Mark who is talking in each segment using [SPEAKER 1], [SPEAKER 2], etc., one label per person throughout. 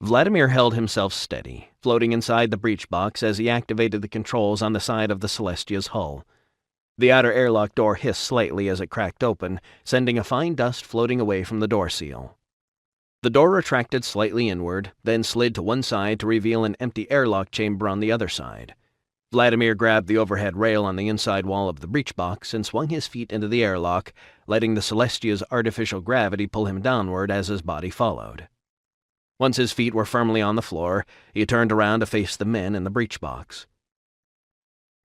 [SPEAKER 1] Vladimir held himself steady, floating inside the breech box as he activated the controls on the side of the Celestia's hull. The outer airlock door hissed slightly as it cracked open, sending a fine dust floating away from the door seal. The door retracted slightly inward, then slid to one side to reveal an empty airlock chamber on the other side. Vladimir grabbed the overhead rail on the inside wall of the breech box and swung his feet into the airlock, letting the Celestia's artificial gravity pull him downward as his body followed. Once his feet were firmly on the floor, he turned around to face the men in the breech box.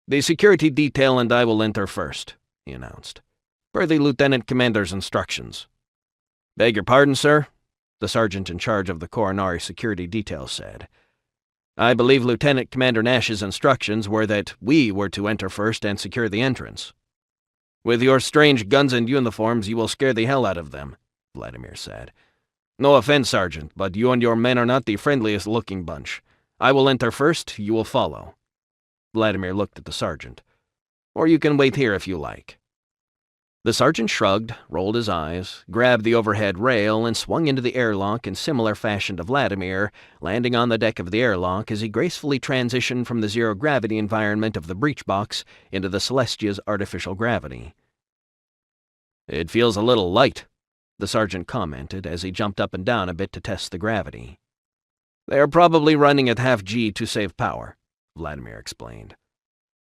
[SPEAKER 1] "The security detail and I will enter first," he announced, "per the Lieutenant Commander's instructions." "Beg your pardon, sir?" the sergeant in charge of the coronary security detail said. "I believe Lieutenant Commander Nash's instructions were that we were to enter first and secure the entrance." "With your strange guns and uniforms, you will scare the hell out of them," Vladimir said. "No offense, Sergeant, but you and your men are not the friendliest-looking bunch. I will enter first, you will follow." Vladimir looked at the sergeant. "Or you can wait here if you like." The sergeant shrugged, rolled his eyes, grabbed the overhead rail, and swung into the airlock in similar fashion to Vladimir, landing on the deck of the airlock as he gracefully transitioned from the zero-gravity environment of the breech box into the Celestia's artificial gravity. "It feels a little light," the sergeant commented as he jumped up and down a bit to test the gravity. "They are probably running at half G to save power," Vladimir explained.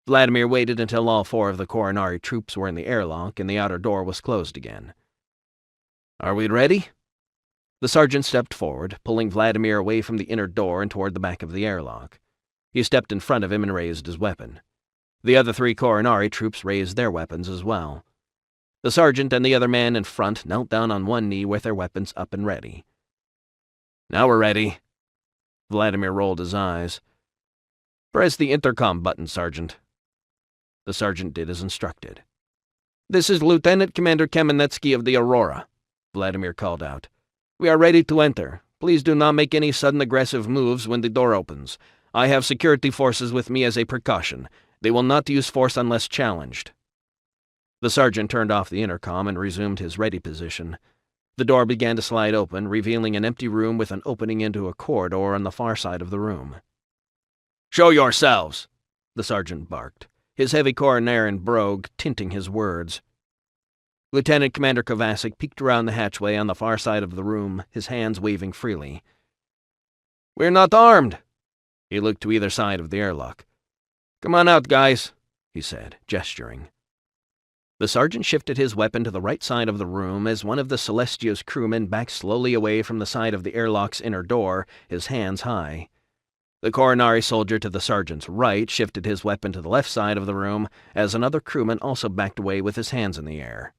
[SPEAKER 1] Vladimir waited until all 4 of the coronary troops were in the airlock and the outer door was closed again. "Are we ready?" The sergeant stepped forward, pulling Vladimir away from the inner door and toward the back of the airlock. He stepped in front of him and raised his weapon. The other 3 coronary troops raised their weapons as well. The sergeant and the other man in front knelt down on one knee with their weapons up and ready. "Now we're ready." Vladimir rolled his eyes. "Press the intercom button, Sergeant." The sergeant did as instructed. "This is Lieutenant Commander Kamenetsky of the Aurora," Vladimir called out. "We are ready to enter. Please do not make any sudden aggressive moves when the door opens. I have security forces with me as a precaution. They will not use force unless challenged." The sergeant turned off the intercom and resumed his ready position. The door began to slide open, revealing an empty room with an opening into a corridor on the far side of the room. "Show yourselves!" the sergeant barked, his heavy coronarian brogue tinting his words. Lieutenant Commander Kovacic peeked around the hatchway on the far side of the room, his hands waving freely. "We're not armed!" He looked to either side of the airlock. "Come on out, guys," he said, gesturing. The sergeant shifted his weapon to the right side of the room as one of the Celestia's crewmen backed slowly away from the side of the airlock's inner door, his hands high. The coronary soldier to the sergeant's right shifted his weapon to the left side of the room as another crewman also backed away with his hands in the air.